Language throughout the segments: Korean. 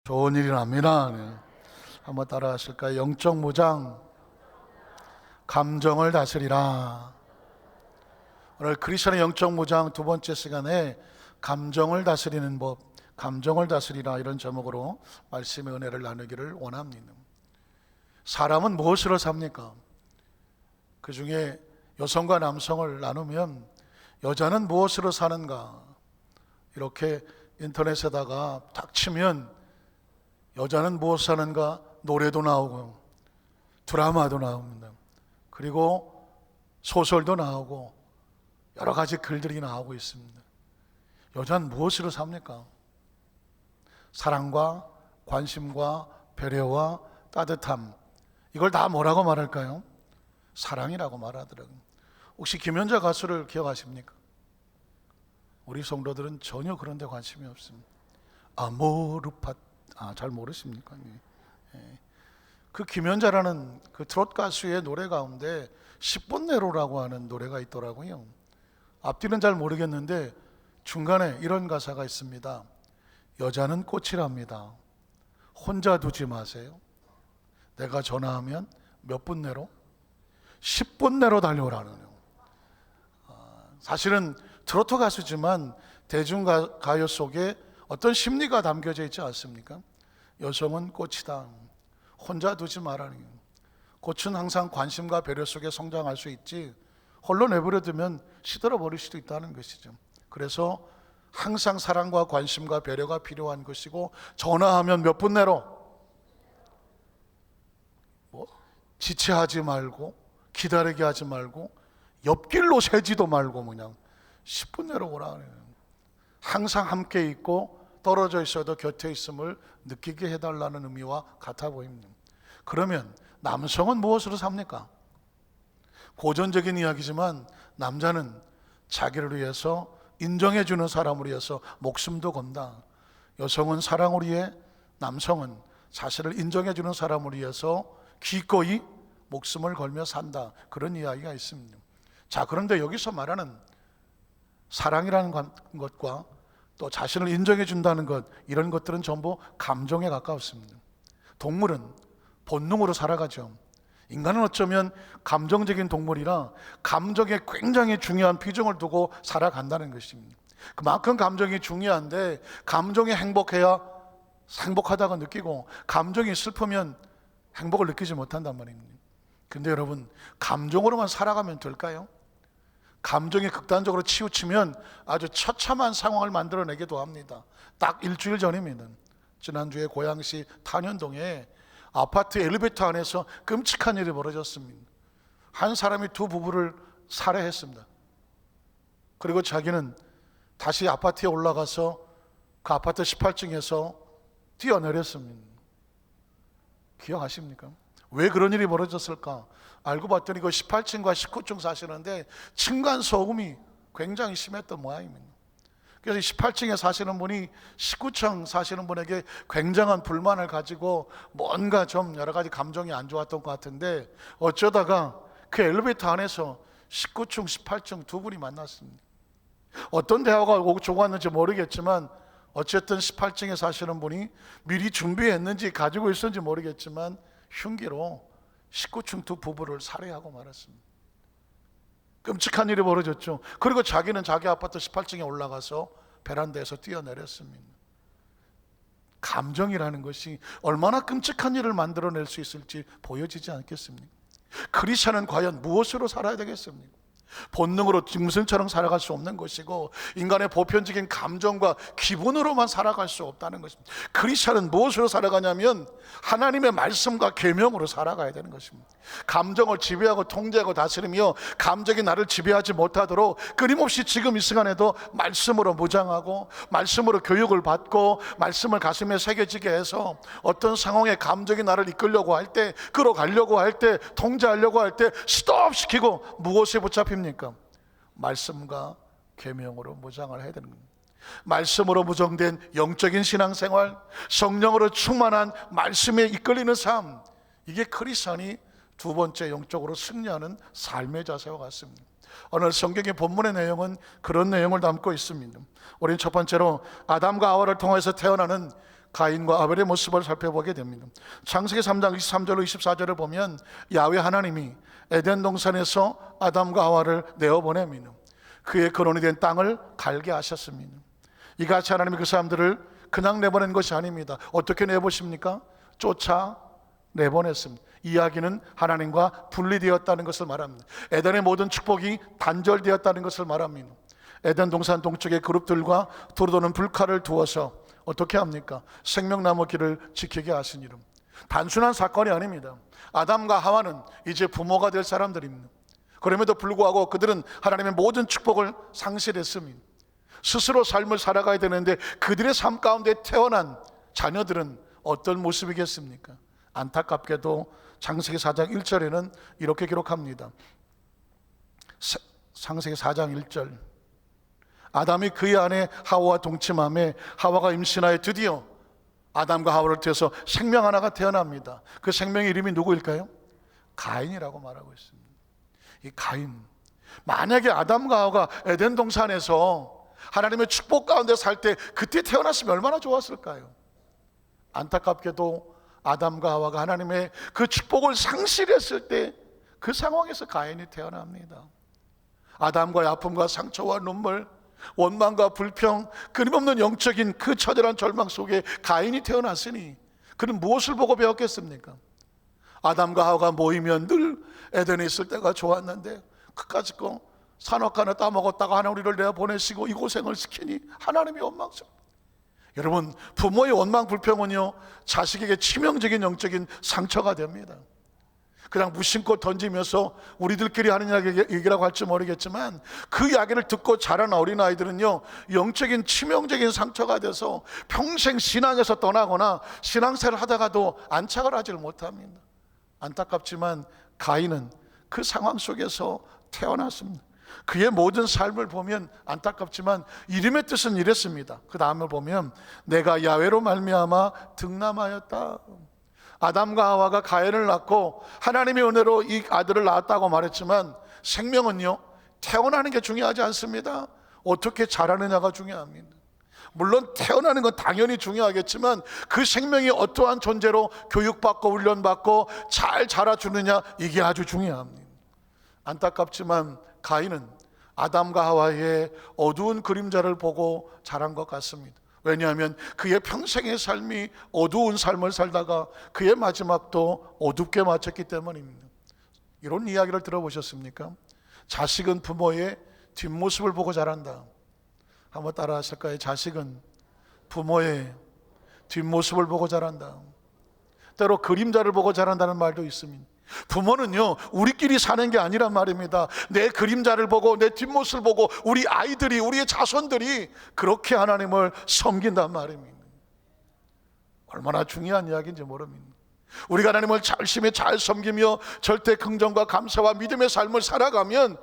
좋은 일이 납니다. 네. 한번 따라 하실까요? 영적 무장, 감정을 다스리라. 오늘 크리스천의 영적 무장 두 번째 시간에 감정을 다스리는 법, 감정을 다스리라, 이런 제목으로 말씀의 은혜를 나누기를 원합니다. 사람은 무엇으로 삽니까? 그 중에 여성과 남성을 나누면 여자는 무엇으로 사는가? 이렇게 인터넷에다가 딱 치면 여자는 무엇 하는가? 노래도 나오고 드라마도 나옵니다. 그리고 소설도 나오고 여러 가지 글들이 나오고 있습니다. 여자는 무엇으로 삽니까? 사랑과 관심과 배려와 따뜻함, 이걸 다 뭐라고 말할까요? 사랑이라고 말하더라고요. 혹시 김연자 가수를 기억하십니까? 우리 성도들은 전혀 그런 데 관심이 없습니다. 아모르파, 잘 모르십니까? 그 김연자라는 그 트롯 가수의 노래 가운데 10번 내로라고 하는 노래가 있더라고요. 앞뒤는 잘 모르겠는데 중간에 이런 가사가 있습니다. 여자는 꽃이랍니다. 혼자 두지 마세요. 내가 전화하면 몇 분 내로? 10분 내로 달려오라는 거예요. 사실은 트로트 가수지만 대중가요 속에 어떤 심리가 담겨져 있지 않습니까? 여성은 꽃이다. 혼자 두지 말라는 거예요. 꽃은 항상 관심과 배려 속에 성장할 수 있지 홀로 내버려두면 시들어 버릴 수도 있다는 것이죠. 그래서 항상 사랑과 관심과 배려가 필요한 것이고, 전화하면 몇 분 내로, 지체하지 말고 기다리게 하지 말고 옆길로 새지도 말고 그냥 10분 내로 오라 그래요. 항상 함께 있고 떨어져 있어도 곁에 있음을 느끼게 해달라는 의미와 같아 보입니다. 그러면 남성은 무엇으로 삽니까? 고전적인 이야기지만 남자는 자기를 위해서 인정해주는 사람을 위해서 목숨도 건다. 여성은 사랑을 위해, 남성은 자신을 인정해주는 사람을 위해서 기꺼이 목숨을 걸며 산다. 그런 이야기가 있습니다. 자, 그런데 여기서 말하는 사랑이라는 것과 또 자신을 인정해 준다는 것, 이런 것들은 전부 감정에 가까웠습니다. 동물은 본능으로 살아가죠. 인간은 어쩌면 감정적인 동물이라 감정에 굉장히 중요한 비중을 두고 살아간다는 것입니다. 그만큼 감정이 중요한데, 감정이 행복해야 행복하다고 느끼고 감정이 슬프면 행복을 느끼지 못한단 말입니다. 근데 여러분, 감정으로만 살아가면 될까요? 감정이 극단적으로 치우치면 아주 처참한 상황을 만들어내기도 합니다. 딱 일주일 전입니다. 지난주에 고양시 탄현동에 아파트 엘리베이터 안에서 끔찍한 일이 벌어졌습니다. 한 사람이 두 부부를 살해했습니다. 그리고 자기는 다시 아파트에 올라가서 그 아파트 18층에서 뛰어내렸습니다. 기억하십니까? 왜 그런 일이 벌어졌을까? 알고 봤더니 그 18층과 19층 사시는데 층간소음이 굉장히 심했던 모양입니다. 그래서 18층에 사시는 분이 19층 사시는 분에게 굉장한 불만을 가지고 뭔가 좀 여러 가지 감정이 안 좋았던 것 같은데, 어쩌다가 그 엘리베이터 안에서 19층, 18층 두 분이 만났습니다. 어떤 대화가 오고 좋았는지 모르겠지만 어쨌든 18층에 사시는 분이 미리 준비했는지 가지고 있었는지 모르겠지만 흉기로 19층 두 부부를 살해하고 말았습니다. 끔찍한 일이 벌어졌죠. 그리고 자기는 자기 아파트 18층에 올라가서 베란다에서 뛰어내렸습니다. 감정이라는 것이 얼마나 끔찍한 일을 만들어낼 수 있을지 보여지지 않겠습니까? 크리스천은 과연 무엇으로 살아야 되겠습니까? 본능으로 짐승처럼 살아갈 수 없는 것이고, 인간의 보편적인 감정과 기분으로만 살아갈 수 없다는 것입니다. 크리스천은 무엇으로 살아가냐면 하나님의 말씀과 계명으로 살아가야 되는 것입니다. 감정을 지배하고 통제하고 다스리며 감정이 나를 지배하지 못하도록 끊임없이 지금 이 시간에도 말씀으로 무장하고 말씀으로 교육을 받고 말씀을 가슴에 새겨지게 해서 어떤 상황에 감정이 나를 이끌려고 할 때, 끌어가려고 할 때, 통제하려고 할 때 스톱시키고 무엇에 붙잡힙니까? 말씀과 계명으로 무장을 해야 되는 겁니다. 말씀으로 무장된 영적인 신앙생활, 성령으로 충만한 말씀에 이끌리는 삶, 이게 크리스천이 두 번째 영적으로 승리하는 삶의 자세와 같습니다. 오늘 성경의 본문의 내용은 그런 내용을 담고 있습니다. 우리는 첫 번째로 아담과 하와를 통해서 태어나는 가인과 아벨의 모습을 살펴보게 됩니다. 창세기 3장 23절로 24절을 보면 야훼 하나님이 에덴 동산에서 아담과 하와를 내어보내며 그의 근원이 된 땅을 갈게 하셨습니다. 이같이 하나님이 그 사람들을 그냥 내보낸 것이 아닙니다. 어떻게 내보십니까? 쫓아 내보냈습니다. 이야기는 하나님과 분리되었다는 것을 말합니다. 에덴의 모든 축복이 단절되었다는 것을 말합니다. 에덴 동산 동쪽의 그룹들과 두루도는 불칼을 두어서 어떻게 합니까? 생명나무 길을 지키게 하신 이름. 단순한 사건이 아닙니다. 아담과 하와는 이제 부모가 될 사람들입니다. 그럼에도 불구하고 그들은 하나님의 모든 축복을 상실했습니다. 스스로 삶을 살아가야 되는데 그들의 삶 가운데 태어난 자녀들은 어떤 모습이겠습니까? 안타깝게도 창세기 4장 1절에는 이렇게 기록합니다. 창세기 4장 1절, 아담이 그의 아내 하와와 동침함에 하와가 임신하여 드디어 아담과 하와를 통해서 생명 하나가 태어납니다. 그 생명의 이름이 누구일까요? 가인이라고 말하고 있습니다. 이 가인, 만약에 아담과 하와가 에덴 동산에서 하나님의 축복 가운데 살 때 그때 태어났으면 얼마나 좋았을까요? 안타깝게도 아담과 하와가 하나님의 그 축복을 상실했을 때 그 상황에서 가인이 태어납니다. 아담과의 아픔과 상처와 눈물, 원망과 불평, 끊임없는 영적인 그 처절한 절망 속에 가인이 태어났으니 그는 무엇을 보고 배웠겠습니까? 아담과 하와가 모이면 늘 에덴에 있을 때가 좋았는데 그까짓 거 산옥 하나 따먹었다가 하나 우리를 내보내시고 이 고생을 시키니 하나님이 원망스럽다. 여러분, 부모의 원망 불평은요 자식에게 치명적인 영적인 상처가 됩니다. 그냥 무심코 던지면서 우리들끼리 하는 얘기라고 할지 모르겠지만 그 이야기를 듣고 자란 어린아이들은요 영적인 치명적인 상처가 돼서 평생 신앙에서 떠나거나 신앙생활을 하다가도 안착을 하지 못합니다. 안타깝지만 가인은 그 상황 속에서 태어났습니다. 그의 모든 삶을 보면 안타깝지만 이름의 뜻은 이랬습니다. 그 다음을 보면 내가 야훼로 말미암아 득남하였다. 아담과 하와가 가인을 낳고 하나님의 은혜로 이 아들을 낳았다고 말했지만 생명은요 태어나는 게 중요하지 않습니다. 어떻게 자라느냐가 중요합니다. 물론 태어나는 건 당연히 중요하겠지만 그 생명이 어떠한 존재로 교육받고 훈련받고 잘 자라주느냐, 이게 아주 중요합니다. 안타깝지만 가인은 아담과 하와의 어두운 그림자를 보고 자란 것 같습니다. 왜냐하면 그의 평생의 삶이 어두운 삶을 살다가 그의 마지막도 어둡게 마쳤기 때문입니다. 이런 이야기를 들어보셨습니까? 자식은 부모의 뒷모습을 보고 자란다. 한번 따라 하실까요? 자식은 부모의 뒷모습을 보고 자란다. 때로 그림자를 보고 자란다는 말도 있습니다. 부모는요 우리끼리 사는 게 아니란 말입니다. 내 그림자를 보고 내 뒷모습을 보고 우리 아이들이, 우리의 자손들이 그렇게 하나님을 섬긴단 말입니다. 얼마나 중요한 이야기인지 모릅니다. 우리가 하나님을 열심히 잘 섬기며 절대 긍정과 감사와 믿음의 삶을 살아가면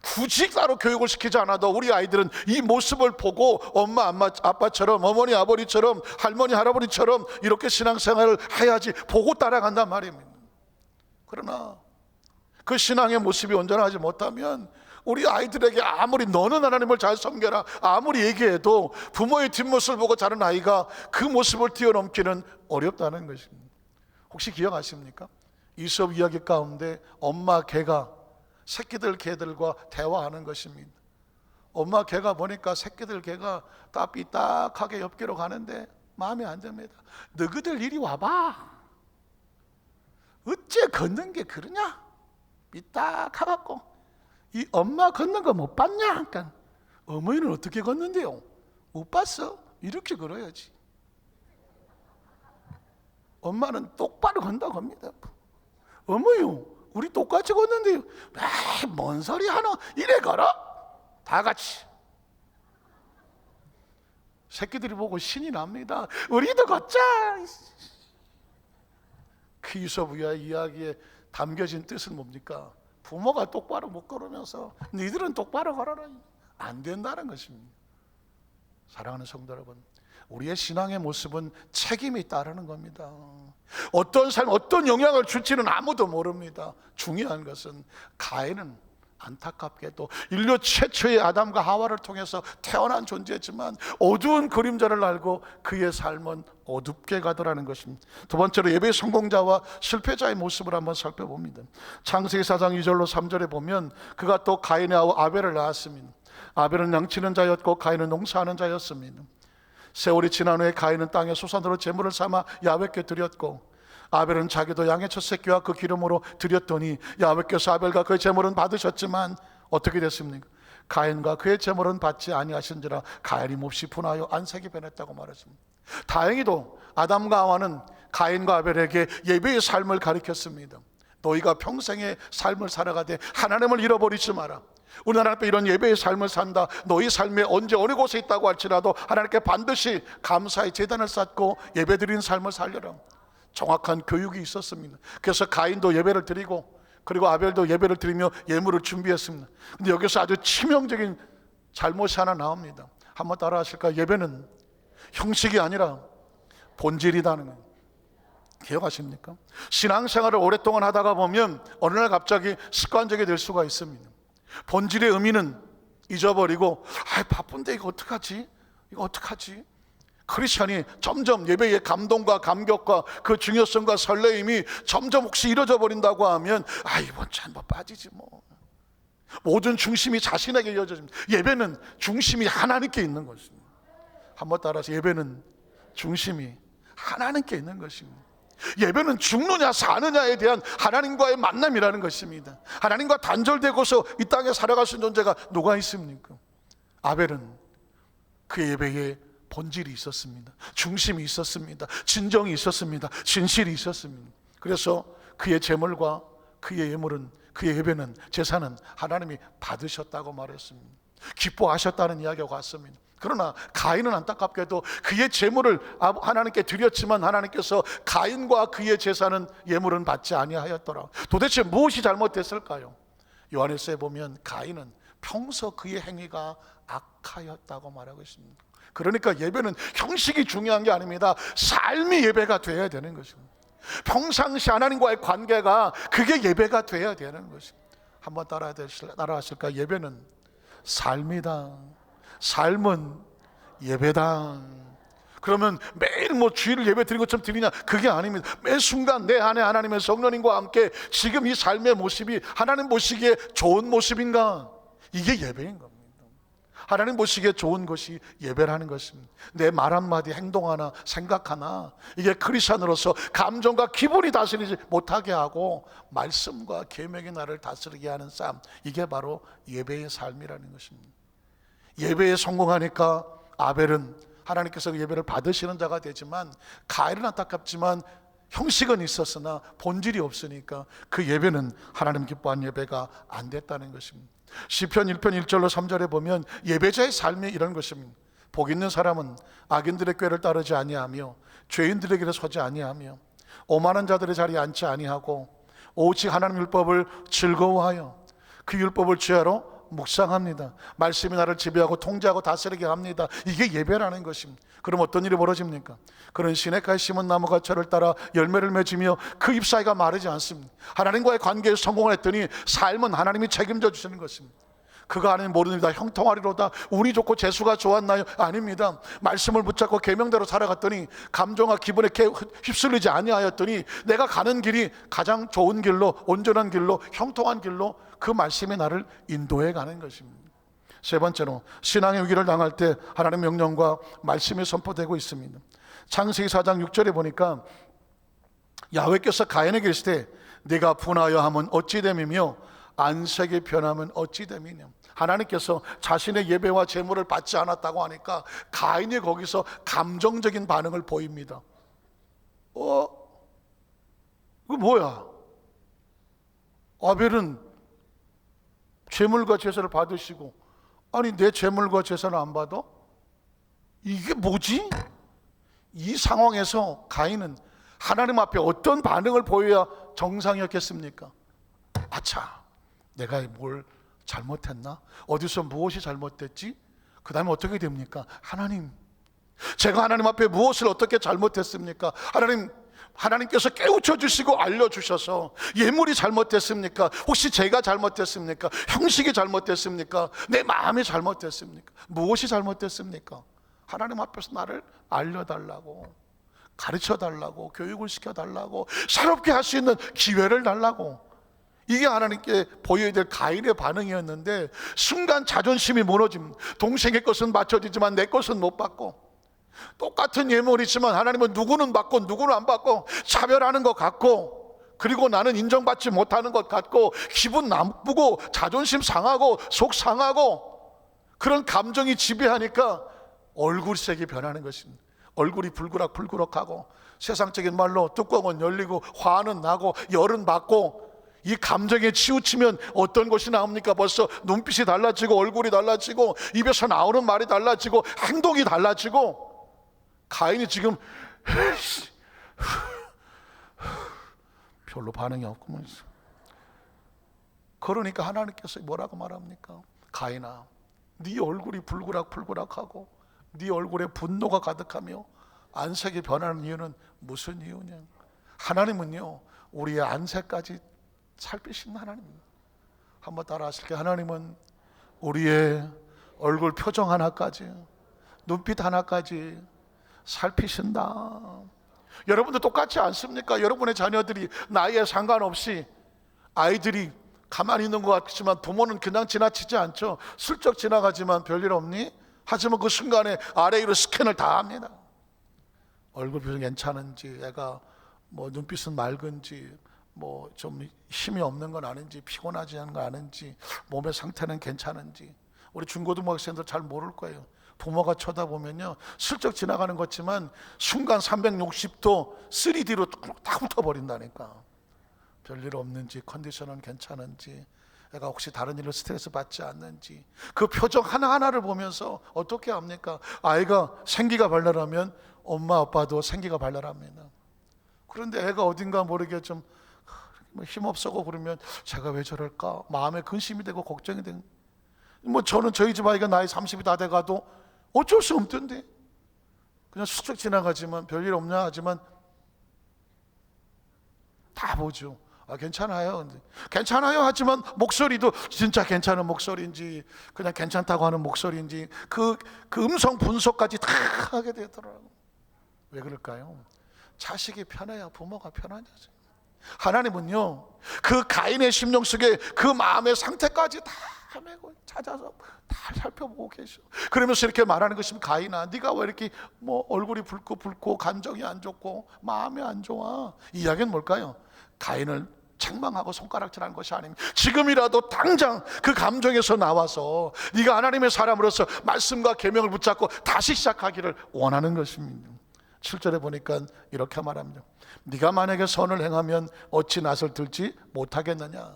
굳이 따로 교육을 시키지 않아도 우리 아이들은 이 모습을 보고 엄마 아빠처럼, 어머니 아버지처럼, 할머니 할아버지처럼 이렇게 신앙생활을 해야지 보고 따라간단 말입니다. 그러나 그 신앙의 모습이 온전하지 못하면 우리 아이들에게 아무리 너는 하나님을 잘 섬겨라 아무리 얘기해도 부모의 뒷모습을 보고 자란 아이가 그 모습을 뛰어넘기는 어렵다는 것입니다. 혹시 기억하십니까? 이솝 이야기 가운데 엄마 개가 새끼들 개들과 대화하는 것입니다. 엄마 개가 보니까 새끼들 개가 다 삐딱하게 옆길로 가는데 마음에 안 듭니다. 너희들 이리 와봐. 어째 걷는 게 그러냐? 삐딱하갖고 이 엄마 걷는 거 못 봤냐? 그러니까 어머니는 어떻게 걷는데요? 못 봤어? 이렇게 걸어야지. 엄마는 똑바로 건다고 합니다. 어머요, 우리 똑같이 걷는데요. 뭔 소리 하노? 이래 걸어? 다 같이. 새끼들이 보고 신이 납니다. 우리도 걷자. 그 이솝 이야기에 담겨진 뜻은 뭡니까? 부모가 똑바로 못 걸으면서 니들은 똑바로 걸어라. 안 된다는 것입니다. 사랑하는 성도 여러분, 우리의 신앙의 모습은 책임이 따르는 겁니다. 어떤 삶, 어떤 영향을 줄지는 아무도 모릅니다. 중요한 것은 가인은 안타깝게도 인류 최초의 아담과 하와를 통해서 태어난 존재지만 어두운 그림자를 알고 그의 삶은 어둡게 가더라는 것입니다. 두 번째로 예배의 성공자와 실패자의 모습을 한번 살펴봅니다. 창세기 4장 2절로 3절에 보면 그가 또 가인의 아우 아벨을 낳았습니다. 아벨은 양치는 자였고 가인은 농사하는 자였습니다. 세월이 지난 후에 가인은 땅의 소산으로 제물을 삼아 야훼께 드렸고 아벨은 자기도 양의 첫 새끼와 그 기름으로 드렸더니 야훼께서 아벨과 그의 제물은 받으셨지만 어떻게 됐습니까? 가인과 그의 제물은 받지 아니하신지라 가인이 몹시 분하여 안색이 변했다고 말했습니다. 다행히도 아담과 하와는 가인과 아벨에게 예배의 삶을 가르쳤습니다. 너희가 평생의 삶을 살아가되 하나님을 잃어버리지 마라. 우리 하나님 앞에 이런 예배의 삶을 산다. 너희 삶에 언제 어느 곳에 있다고 할지라도 하나님께 반드시 감사의 제단을 쌓고 예배드리는 삶을 살려라. 정확한 교육이 있었습니다. 그래서 가인도 예배를 드리고 그리고 아벨도 예배를 드리며 예물을 준비했습니다. 근데 여기서 아주 치명적인 잘못이 하나 나옵니다. 한번 따라 하실까요? 예배는 형식이 아니라 본질이라는 거예요. 기억하십니까? 신앙생활을 오랫동안 하다가 보면 어느 날 갑자기 습관적이 될 수가 있습니다. 본질의 의미는 잊어버리고 바쁜데 이거 어떡하지? 이거 어떡하지? 크리스천이 점점 예배의 감동과 감격과 그 중요성과 설레임이 점점 혹시 이뤄져 버린다고 하면 이번 주 한번 빠지지 뭐. 모든 중심이 자신에게 이어집니다. 예배는 중심이 하나님께 있는 것입니다. 한번 따라서 예배는 중심이 하나님께 있는 것입니다. 예배는 죽느냐 사느냐에 대한 하나님과의 만남이라는 것입니다. 하나님과 단절되고서 이 땅에 살아갈 수 있는 존재가 누가 있습니까? 아벨은 그 예배에 본질이 있었습니다. 중심이 있었습니다. 진정이 있었습니다. 진실이 있었습니다. 그래서 그의 제물과 그의 예물은, 그의 예배는, 제사는 하나님이 받으셨다고 말했습니다. 기뻐하셨다는 이야기가 왔습니다. 그러나 가인은 안타깝게도 그의 제물을 하나님께 드렸지만 하나님께서 가인과 그의 제사는 예물은 받지 아니하였더라. 도대체 무엇이 잘못됐을까요? 요한일서에 보면 가인은 평소 그의 행위가 악하였다고 말하고 있습니다. 그러니까 예배는 형식이 중요한 게 아닙니다. 삶이 예배가 되어야 되는 것입니다. 평상시 하나님과의 관계가 그게 예배가 되어야 되는 것입니다. 한번 따라하실까요? 예배는 삶이다. 삶은 예배다. 그러면 매일 주일을 예배 드린 것처럼 드리냐? 그게 아닙니다. 매 순간 내 안에 하나님의 성령님과 함께 지금 이 삶의 모습이 하나님 보시기에 좋은 모습인가? 이게 예배인 겁니다. 하나님 보시기에 좋은 것이 예배라는 것입니다. 내 말 한마디, 행동 하나, 생각 하나, 이게 크리스천으로서 감정과 기분이 다스리지 못하게 하고 말씀과 계명이 나를 다스리게 하는 삶, 이게 바로 예배의 삶이라는 것입니다. 예배에 성공하니까 아벨은 하나님께서 예배를 받으시는 자가 되지만 가인은 안타깝지만 형식은 있었으나 본질이 없으니까 그 예배는 하나님 기뻐하는 예배가 안 됐다는 것입니다. 시편 1편 1절로 3절에 보면 예배자의 삶이 이런 것입니다. 복 있는 사람은 악인들의 꾀를 따르지 아니하며 죄인들의 길에 서지 아니하며 오만한 자들의 자리에 앉지 아니하고 오직 하나님 율법을 즐거워하여 그 율법을 주야로 묵상합니다. 말씀이 나를 지배하고 통제하고 다스리게 합니다. 이게 예배라는 것입니다. 그럼 어떤 일이 벌어집니까? 그런 시냇가에 심은 나무가 저를 따라 열매를 맺으며 그 잎사귀가 마르지 않습니다. 하나님과의 관계에 성공을 했더니 삶은 하나님이 책임져 주시는 것입니다. 그가 하나님 모릅니다. 형통하리로다. 운이 좋고 재수가 좋았나요? 아닙니다. 말씀을 붙잡고 계명대로 살아갔더니 감정과 기분에 휩쓸리지 아니하였더니 내가 가는 길이 가장 좋은 길로, 온전한 길로, 형통한 길로 그 말씀이 나를 인도해 가는 것입니다. 세 번째로 신앙의 위기를 당할 때 하나님의 명령과 말씀이 선포되고 있습니다. 창세기 4장 6절에 보니까 야훼께서 가인에게 이르시되 네가 분하여 함은 어찌 됨이며 안색이 변하면 어찌 됨이냐. 하나님께서 자신의 예배와 제물을 받지 않았다고 하니까 가인이 거기서 감정적인 반응을 보입니다. 이거 뭐야? 아벨은 제물과 제사를 받으시고 아니 내 제물과 제사는 안 받아? 이게 뭐지? 이 상황에서 가인은 하나님 앞에 어떤 반응을 보여야 정상이었겠습니까? 아차, 내가 뭘 잘못했나? 어디서 무엇이 잘못됐지? 그 다음에 어떻게 됩니까? 하나님, 제가 하나님 앞에 무엇을 어떻게 잘못했습니까? 하나님, 하나님께서 깨우쳐 주시고 알려주셔서 예물이 잘못됐습니까? 혹시 제가 잘못됐습니까? 형식이 잘못됐습니까? 내 마음이 잘못됐습니까? 무엇이 잘못됐습니까? 하나님 앞에서 나를 알려달라고, 가르쳐달라고, 교육을 시켜달라고, 새롭게 할 수 있는 기회를 달라고. 이게 하나님께 보여야 될 가인의 반응이었는데 순간 자존심이 무너집니다. 동생의 것은 맞춰지지만 내 것은 못 받고, 똑같은 예물이지만 하나님은 누구는 받고 누구는 안 받고 차별하는 것 같고, 그리고 나는 인정받지 못하는 것 같고, 기분 나쁘고 자존심 상하고 속 상하고, 그런 감정이 지배하니까 얼굴색이 변하는 것입니다. 얼굴이 불그락불그락하고, 세상적인 말로 뚜껑은 열리고 화는 나고 열은 받고, 이 감정에 치우치면 어떤 것이 나옵니까? 벌써 눈빛이 달라지고 얼굴이 달라지고 입에서 나오는 말이 달라지고 행동이 달라지고. 가인이 지금 별로 반응이 없구먼. 그러니까 하나님께서 뭐라고 말합니까? 가인아, 네 얼굴이 불그락불그락하고 네 얼굴에 분노가 가득하며 안색이 변하는 이유는 무슨 이유냐? 하나님은요, 우리의 안색까지 살피신 하나님입니다. 한번 따라 하실게요. 하나님은 우리의 얼굴 표정 하나까지, 눈빛 하나까지 살피신다. 여러분도 똑같지 않습니까? 여러분의 자녀들이 나이에 상관없이, 아이들이 가만히 있는 것 같지만 부모는 그냥 지나치지 않죠. 슬쩍 지나가지만 별일 없니? 하지만 그 순간에 아래 위로 스캔을 다 합니다. 얼굴 표정 괜찮은지, 애가 뭐 눈빛은 맑은지, 뭐 좀 힘이 없는 건 아닌지, 피곤하지 않은 건 아닌지, 몸의 상태는 괜찮은지. 우리 중고등학생들 잘 모를 거예요. 부모가 쳐다보면요, 슬쩍 지나가는 거지만 순간 360도 3D로 다 훑어버린다니까. 별일 없는지, 컨디션은 괜찮은지, 애가 혹시 다른 일로 스트레스 받지 않는지, 그 표정 하나하나를 보면서 어떻게 합니까? 아이가 생기가 발랄하면 엄마 아빠도 생기가 발랄합니다. 그런데 애가 어딘가 모르게 좀 힘없어고 그러면 제가 왜 저럴까? 마음에 근심이 되고 걱정이 되는. 뭐 저는 저희 집 아이가 나이 30이 다 돼가도 어쩔 수 없던데, 그냥 수척 지나가지만 별일 없냐 하지만 다 보죠. 아, 괜찮아요. 근데 괜찮아요 하지만 목소리도 진짜 괜찮은 목소리인지 그냥 괜찮다고 하는 목소리인지 그 음성 분석까지 다 하게 되더라고요. 왜 그럴까요? 자식이 편해야 부모가 편하죠. 하나님은요, 그 가인의 심령 속에 그 마음의 상태까지 다 헤매고 찾아서 다 살펴보고 계셔. 그러면서 이렇게 말하는 것입니다. 가인아, 네가 왜 이렇게 뭐 얼굴이 붉고 감정이 안 좋고 마음이 안 좋아? 이 이야기는 뭘까요? 가인을 책망하고 손가락질하는 것이 아닙니다. 지금이라도 당장 그 감정에서 나와서 네가 하나님의 사람으로서 말씀과 계명을 붙잡고 다시 시작하기를 원하는 것입니다. 7절에 보니까 이렇게 말합니다. 네가 만약에 선을 행하면 어찌 낯을 들지 못하겠느냐?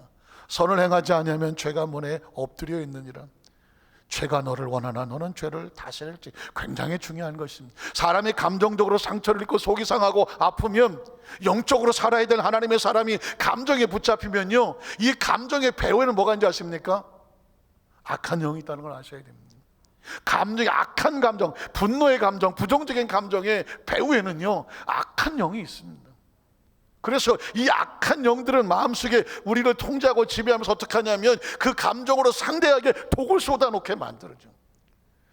선을 행하지 아니하면 죄가 문에 엎드려 있느니라. 죄가 너를 원하나 너는 죄를 다스릴지. 굉장히 중요한 것입니다. 사람이 감정적으로 상처를 입고 속이 상하고 아프면 영적으로 살아야 될 하나님의 사람이 감정에 붙잡히면요, 이 감정의 배후에는 뭐가 있는지 아십니까? 악한 영이 있다는 걸 아셔야 됩니다. 감정이, 악한 감정, 분노의 감정, 부정적인 감정의 배후에는요 악한 영이 있습니다. 그래서 이 악한 영들은 마음속에 우리를 통제하고 지배하면서 어떻게 하냐면 그 감정으로 상대에게 독을 쏟아놓게 만들어줘.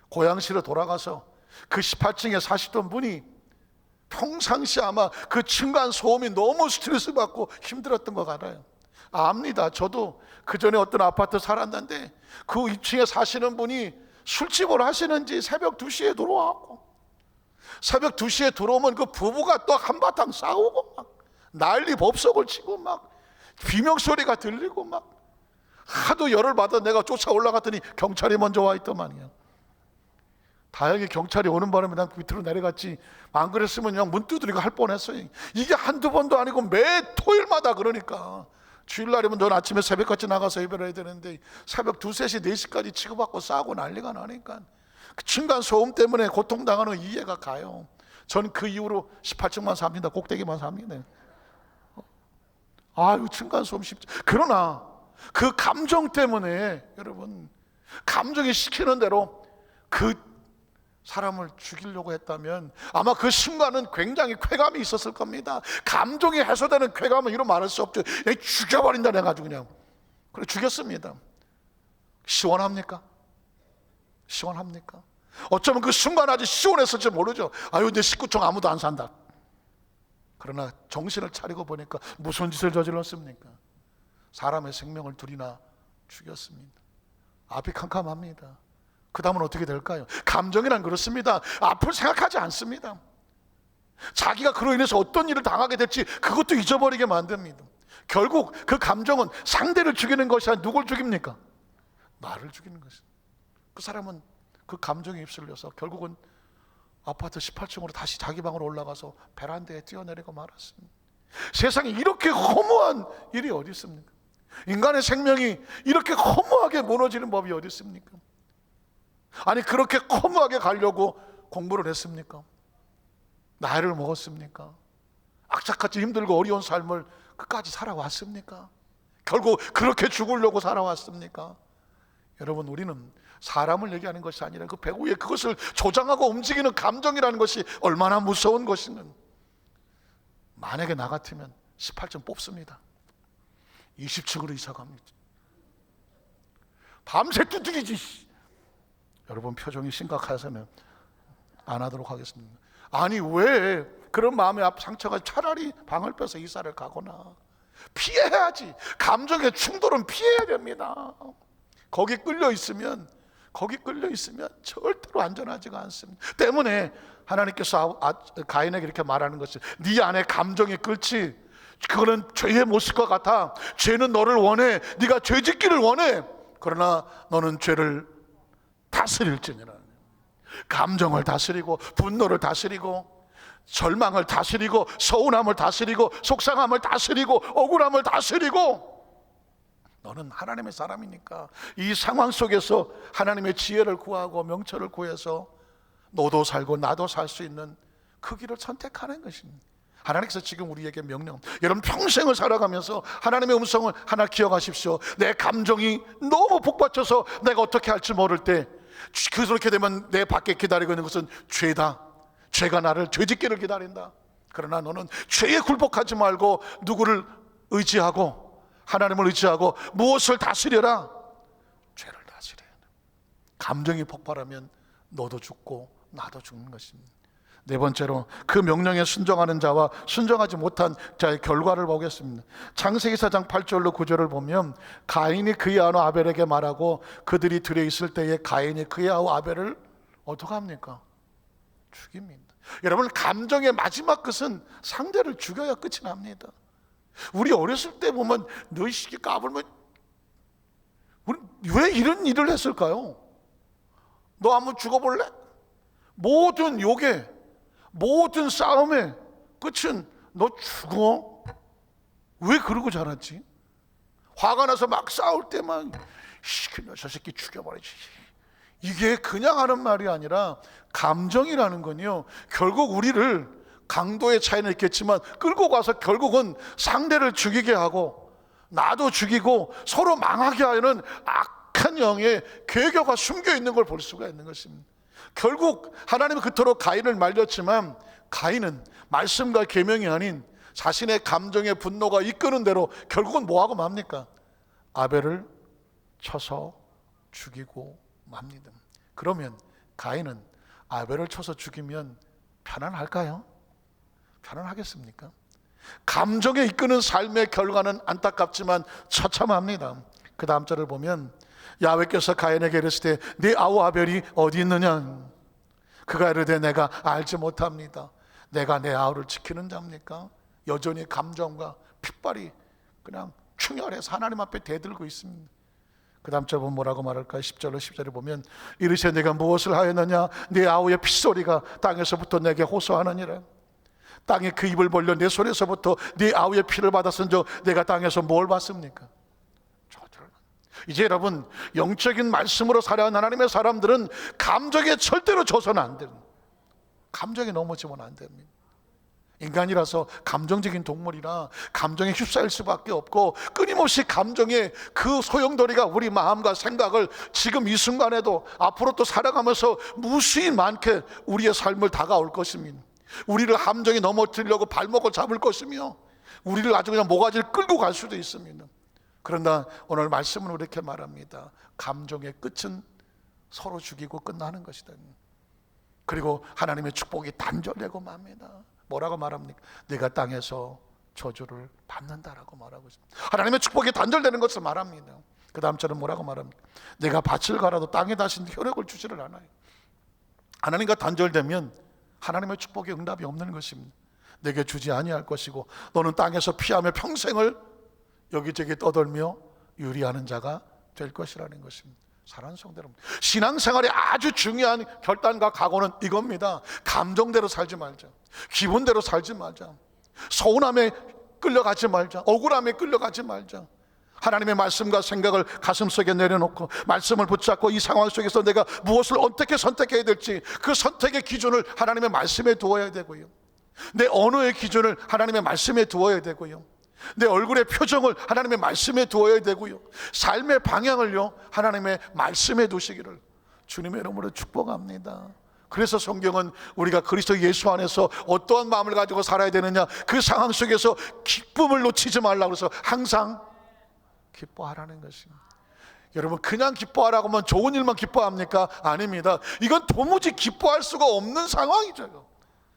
고향시로 돌아가서 그 18층에 사시던 분이 평상시 아마 그 층간 소음이 너무 스트레스 받고 힘들었던 것 같아요. 압니다. 저도 그 전에 어떤 아파트 살았는데 그 2층에 사시는 분이 술집을 하시는지 새벽 2시에 들어와고, 새벽 2시에 들어오면 그 부부가 또 한바탕 싸우고 막 난리 법석을 치고 막 비명소리가 들리고 막 하도 열을 받아 내가 쫓아 올라갔더니 경찰이 먼저 와 있더만요. 다행히 경찰이 오는 바람에 난 밑으로 내려갔지, 안 그랬으면 그냥 문 두드리고 할 뻔했어요. 이게 한두 번도 아니고 매 토요일마다 그러니까. 주일날이면 넌 아침에 새벽같이 나가서 예배를 해야 되는데 새벽 2, 3시, 4시까지 치고받고 싸고 난리가 나니까 그 층간 소음 때문에 고통당하는 이해가 가요. 전 그 이후로 18층만 삽니다. 꼭대기만 삽니다. 아유, 층간 소음 쉽죠. 그러나 그 감정 때문에 여러분, 감정이 시키는 대로 그 사람을 죽이려고 했다면 아마 그 순간은 굉장히 쾌감이 있었을 겁니다. 감정이 해소되는 쾌감은 이루 말할 수 없죠. 그냥 죽여버린다 해가지고 그냥. 그래 죽였습니다. 시원합니까? 시원합니까? 어쩌면 그 순간 아주 시원했을지 모르죠. 아유 내 식구총 아무도 안 산다. 그러나 정신을 차리고 보니까 무슨 짓을 저질렀습니까? 사람의 생명을 둘이나 죽였습니다. 앞이 캄캄합니다. 그 다음은 어떻게 될까요? 감정이란 그렇습니다. 앞을 생각하지 않습니다. 자기가 그로 인해서 어떤 일을 당하게 될지 그것도 잊어버리게 만듭니다. 결국 그 감정은 상대를 죽이는 것이 아니라 누굴 죽입니까? 나를 죽이는 것입니다. 그 사람은 그 감정에 휩쓸려서 결국은 아파트 18층으로 다시 자기 방으로 올라가서 베란다에 뛰어내리고 말았습니다. 세상에 이렇게 허무한 일이 어디 있습니까? 인간의 생명이 이렇게 허무하게 무너지는 법이 어디 있습니까? 아니 그렇게 허무하게 가려고 공부를 했습니까? 나이를 먹었습니까? 악착같이 힘들고 어려운 삶을 끝까지 살아왔습니까? 결국 그렇게 죽으려고 살아왔습니까? 여러분 우리는 사람을 얘기하는 것이 아니라 그 배후에 그것을 조장하고 움직이는 감정이라는 것이 얼마나 무서운 것인가. 만약에 나 같으면 18점 뽑습니다. 20층으로 이사 갑니다. 밤새 두드리지. 여러분 표정이 심각하셔서는 안 하도록 하겠습니다. 아니 왜 그런 마음의 상처가 차라리 방을 빼서 이사를 가거나 피해야지. 감정의 충돌은 피해야 됩니다. 거기 끌려 있으면 절대로 안전하지가 않습니다. 때문에 하나님께서 가인에게 이렇게 말하는 것이 네 안에 감정이 끓지 그거는 죄의 모습과 같아. 죄는 너를 원해. 네가 죄 짓기를 원해. 그러나 너는 죄를 다스릴지니라. 감정을 다스리고 분노를 다스리고 절망을 다스리고 서운함을 다스리고 속상함을 다스리고 억울함을 다스리고 너는 하나님의 사람이니까 이 상황 속에서 하나님의 지혜를 구하고 명철을 구해서 너도 살고 나도 살 수 있는 그 길을 선택하는 것입니다. 하나님께서 지금 우리에게 명령, 여러분 평생을 살아가면서 하나님의 음성을 하나 기억하십시오. 내 감정이 너무 복받쳐서 내가 어떻게 할지 모를 때 그렇게 되면 내 밖에 기다리고 있는 것은 죄다. 죄가 나를 죄짓기를 기다린다. 그러나 너는 죄에 굴복하지 말고 누구를 의지하고 하나님을 의지하고 무엇을 다스려라? 죄를 다스려야 돼. 감정이 폭발하면 너도 죽고 나도 죽는 것입니다. 네 번째로 그 명령에 순종하는 자와 순종하지 못한 자의 결과를 보겠습니다. 창세기 4장 8절로 9절을 보면 가인이 그의 아우 아벨에게 말하고 그들이 들에 있을 때에 가인이 그의 아우 아벨을 어떻게 합니까? 죽입니다. 여러분 감정의 마지막 끝은 상대를 죽여야 끝이 납니다. 우리 어렸을 때 보면 너희 시기 까불면 왜 이런 일을 했을까요? 너 한번 죽어볼래? 모든 욕에 모든 싸움의 끝은 너 죽어? 왜 그러고 자랐지? 화가 나서 막 싸울 때만 저 새끼 죽여버리지. 이게 그냥 하는 말이 아니라 감정이라는 건요 결국 우리를 강도의 차이는 있겠지만 끌고 가서 결국은 상대를 죽이게 하고 나도 죽이고 서로 망하게 하는 악한 영의 괴교가 숨겨 있는 걸 볼 수가 있는 것입니다. 결국 하나님은 그토록 가인을 말렸지만 가인은 말씀과 계명이 아닌 자신의 감정의 분노가 이끄는 대로 결국은 뭐하고 맙니까? 아벨을 쳐서 죽이고 맙니다. 그러면 가인은 아벨을 쳐서 죽이면 편안할까요? 편안하겠습니까? 감정에 이끄는 삶의 결과는 안타깝지만 처참합니다. 그 다음 절을 보면 야훼께서 가인에게 이르시되 네 아우 아벨이 어디 있느냐? 그가 이르되 내가 알지 못합니다. 내가 내 아우를 지키는 자입니까? 여전히 감정과 핏발이 그냥 충혈해서 하나님 앞에 대들고 있습니다. 그 다음 절 보면 뭐라고 말할까요? 10절로 10절에 보면 이르시되 내가 무엇을 하였느냐? 네 아우의 핏소리가 땅에서부터 내게 호소하느니라. 땅에 그 입을 벌려 내 손에서부터 네 아우의 피를 받았은즉 내가 땅에서 뭘 받습니까? 이제 여러분 영적인 말씀으로 살아온 하나님의 사람들은 감정에 절대로 져서는 안 됩니다. 감정에 넘어지면 안 됩니다. 인간이라서 감정적인 동물이라 감정에 휩싸일 수밖에 없고, 끊임없이 감정의 그 소용돌이가 우리 마음과 생각을 지금 이 순간에도 앞으로 또 살아가면서 무수히 많게 우리의 삶을 다가올 것입니다. 우리를 함정에 넘어뜨리려고 발목을 잡을 것이며 우리를 아주 그냥 모가지를 끌고 갈 수도 있습니다. 그러나 오늘 말씀은 이렇게 말합니다. 감정의 끝은 서로 죽이고 끝나는 것이다. 그리고 하나님의 축복이 단절되고 맙니다. 뭐라고 말합니까? 네가 땅에서 저주를 받는다라고 말하고 있습니다. 하나님의 축복이 단절되는 것을 말합니다. 그 다음 절은 뭐라고 말합니까? 내가 밭을 갈아도 땅에 다시 효력을 주지를 않아요. 하나님과 단절되면 하나님의 축복에 응답이 없는 것입니다. 내게 주지 아니할 것이고 너는 땅에서 피하며 평생을 여기저기 떠돌며 유리하는 자가 될 것이라는 것입니다. 사랑하는 성도 여러분, 신앙생활의 아주 중요한 결단과 각오는 이겁니다. 감정대로 살지 말자. 기분대로 살지 말자. 서운함에 끌려가지 말자. 억울함에 끌려가지 말자. 하나님의 말씀과 생각을 가슴속에 내려놓고 말씀을 붙잡고 이 상황 속에서 내가 무엇을 어떻게 선택해야 될지 그 선택의 기준을 하나님의 말씀에 두어야 되고요. 내 언어의 기준을 하나님의 말씀에 두어야 되고요. 내 얼굴의 표정을 하나님의 말씀에 두어야 되고요. 삶의 방향을요 하나님의 말씀에 두시기를 주님의 이름으로 축복합니다. 그래서 성경은 우리가 그리스도 예수 안에서 어떠한 마음을 가지고 살아야 되느냐, 그 상황 속에서 기쁨을 놓치지 말라고 해서 항상 기뻐하라는 것입니다. 여러분, 그냥 기뻐하라고 하면 좋은 일만 기뻐합니까? 아닙니다. 이건 도무지 기뻐할 수가 없는 상황이죠.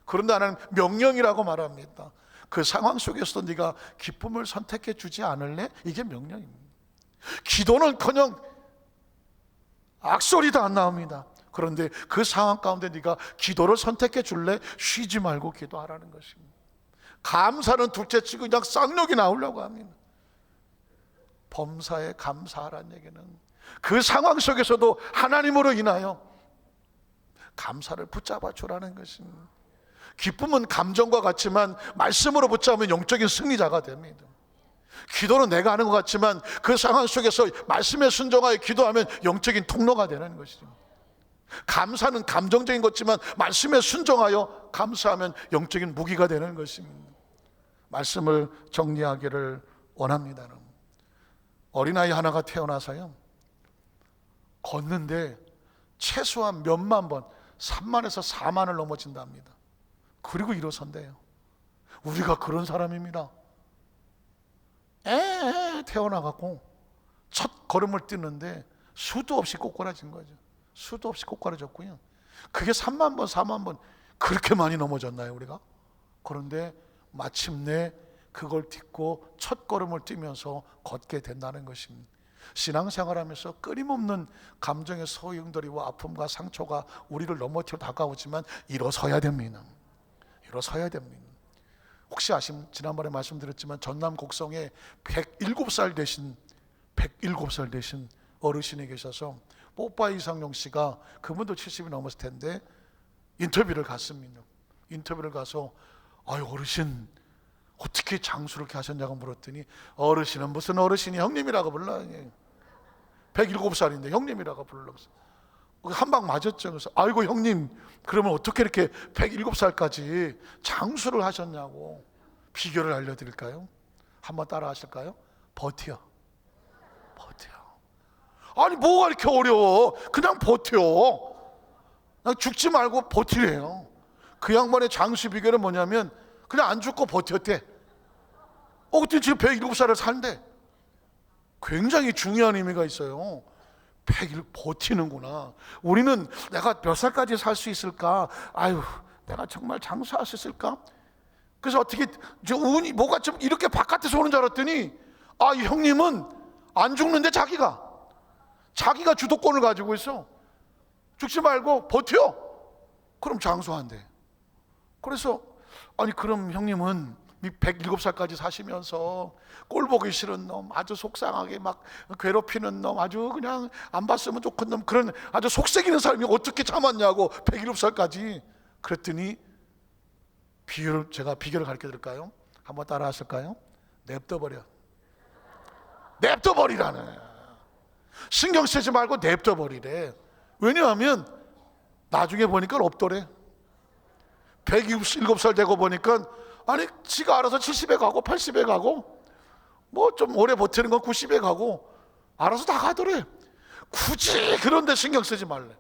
그런데 하나님 명령이라고 말합니다. 그 상황 속에서도 네가 기쁨을 선택해 주지 않을래? 이게 명령입니다. 기도는커녕 악소리도 안 나옵니다. 그런데 그 상황 가운데 네가 기도를 선택해 줄래? 쉬지 말고 기도하라는 것입니다. 감사는 둘째치고 그냥 쌍욕이 나오려고 합니다. 범사에 감사하라는 얘기는 그 상황 속에서도 하나님으로 인하여 감사를 붙잡아 주라는 것입니다. 기쁨은 감정과 같지만 말씀으로 붙잡으면 영적인 승리자가 됩니다. 기도는 내가 하는 것 같지만 그 상황 속에서 말씀에 순종하여 기도하면 영적인 통로가 되는 것이죠. 감사는 감정적인 것지만 말씀에 순종하여 감사하면 영적인 무기가 되는 것입니다. 말씀을 정리하기를 원합니다. 어린아이 하나가 태어나서요 걷는데 최소한 몇만 번 3만에서 4만을 넘어진답니다. 그리고 일어선대요. 우리가 그런 사람입니다. 태어나갖고 첫 걸음을 뛰는데 수도 없이 꼬꾸라진 거죠. 수도 없이 꼬꾸라졌고요. 그게 3만 번 4만 번 그렇게 많이 넘어졌나요 우리가? 그런데 마침내 그걸 딛고 첫 걸음을 뛰면서 걷게 된다는 것입니다. 신앙생활하면서 끊임없는 감정의 소용돌이와 아픔과 상처가 우리를 넘어뜨려 다가오지만 일어서야 됩니다. 일어서야 됩니다. 혹시 지난번에 말씀드렸지만 전남 곡성에 107살 되신 어르신이 계셔서 뽀빠 이상용 씨가, 그분도 70이 넘었을 텐데 인터뷰를 갔습니다. 인터뷰를 가서 어르신 어떻게 장수를 이렇게 하셨냐고 물었더니 어르신은 무슨 어르신이 형님이라고 불러요. 107살인데 형님이라고 불러서 한 방 맞았죠. 그래서 아이고 형님, 그러면 어떻게 이렇게 107살까지 장수를 하셨냐고 비결을 알려드릴까요? 한번 따라 하실까요? 버텨. 아니 뭐가 이렇게 어려워. 그냥 버텨. 죽지 말고 버티래요. 그 양반의 장수 비결은 뭐냐면 그냥 안 죽고 버텼대. 그때 지금 107살을 산대. 굉장히 중요한 의미가 있어요. 100일 버티는구나. 우리는 내가 몇 살까지 살 수 있을까? 내가 정말 장수할 수 있을까? 그래서 어떻게 운이 뭐가 좀 이렇게 바깥에서 오는 줄 알았더니 이 형님은 안 죽는데 자기가 주도권을 가지고 있어. 죽지 말고 버텨. 그럼 장수한대. 그래서 그럼 형님은 107살까지 사시면서 꼴 보기 싫은 놈, 아주 속상하게 막 괴롭히는 놈, 아주 그냥 안 봤으면 좋겠는 놈, 그런 아주 속색이는 사람이 어떻게 참았냐고 107살까지. 그랬더니 제가 비결을 가르쳐 드릴까요? 한번 따라 하실까요? 냅둬버리라네. 신경 쓰지 말고 냅둬버리래. 왜냐하면 나중에 보니까 없더래. 107살 되고 보니까 아니 지가 알아서 70에 가고 80에 가고 뭐 좀 오래 버티는 건 90에 가고 알아서 다 가더래. 굳이 그런 데 신경 쓰지 말래.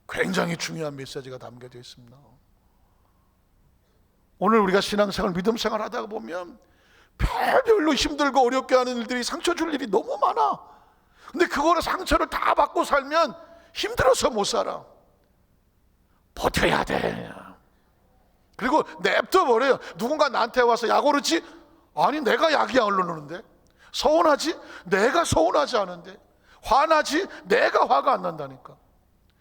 굉장히 중요한 메시지가 담겨져 있습니다. 오늘 우리가 신앙생활, 믿음생활 하다가 보면 별별로 힘들고 어렵게 하는 일들이, 상처 줄 일이 너무 많아. 근데 그거를 상처를 다 받고 살면 힘들어서 못 살아. 버텨야 돼. 그리고 냅둬 버려요. 누군가 나한테 와서 약 오르지? 아니 내가 약이 안 오르는데. 서운하지? 내가 서운하지 않은데. 화나지? 내가 화가 안 난다니까.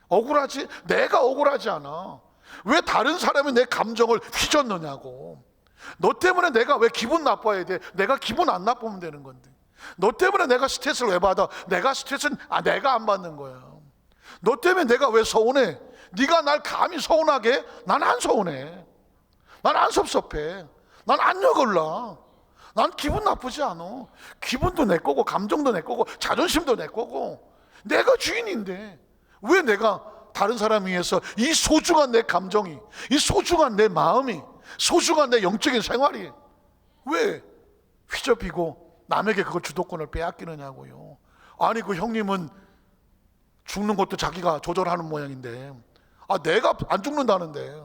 억울하지? 내가 억울하지 않아. 왜 다른 사람이 내 감정을 휘젓느냐고. 너 때문에 내가 왜 기분 나빠야 돼? 내가 기분 안 나쁘면 되는 건데. 너 때문에 내가 스트레스를 왜 받아? 내가 스트레스는 내가 안 받는 거야. 너 때문에 내가 왜 서운해? 네가 날 감히 서운하게 해? 난 안 서운해. 난 안 섭섭해. 난 안 욕올라. 난 기분 나쁘지 않아. 기분도 내 거고 감정도 내 거고 자존심도 내 거고 내가 주인인데 왜 내가 다른 사람 위해서 이 소중한 내 감정이, 이 소중한 내 마음이, 소중한 내 영적인 생활이 왜 휘저비고 남에게 그걸 주도권을 빼앗기느냐고요. 아니 그 형님은 죽는 것도 자기가 조절하는 모양인데 내가 안 죽는다는데.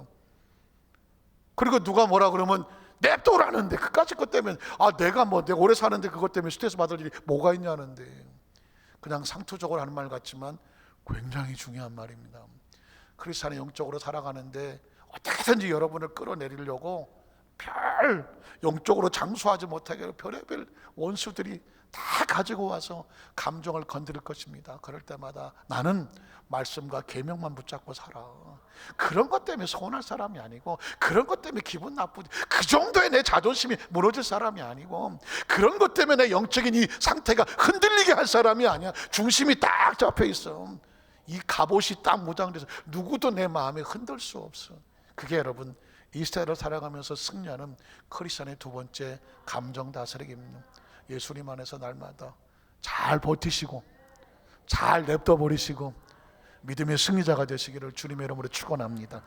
그리고 누가 뭐라 그러면 냅둬라는데 그까짓 것 때문에 내가 오래 사는데 그것 때문에 스트레스 받을 일이 뭐가 있냐는데. 그냥 상투적으로 하는 말 같지만 굉장히 중요한 말입니다. 크리스찬이 영적으로 살아가는데 어떻게든지 여러분을 끌어내리려고 별 영적으로 장수하지 못하게 별의별 원수들이 다 가지고 와서 감정을 건드릴 것입니다. 그럴 때마다 나는 말씀과 계명만 붙잡고 살아. 그런 것 때문에 서운할 사람이 아니고, 그런 것 때문에 기분 나쁘지, 그 정도의 내 자존심이 무너질 사람이 아니고, 그런 것 때문에 내 영적인 이 상태가 흔들리게 할 사람이 아니야. 중심이 딱 잡혀 있어. 이 갑옷이 딱 무장돼서 누구도 내 마음에 흔들 수 없어. 그게 여러분 이 시대를 살아가면서 승리하는 크리스천의 두 번째 감정 다스리기입니다. 예수님 안에서 날마다 잘 버티시고 잘 냅둬 버리시고 믿음의 승리자가 되시기를 주님의 이름으로 축원합니다.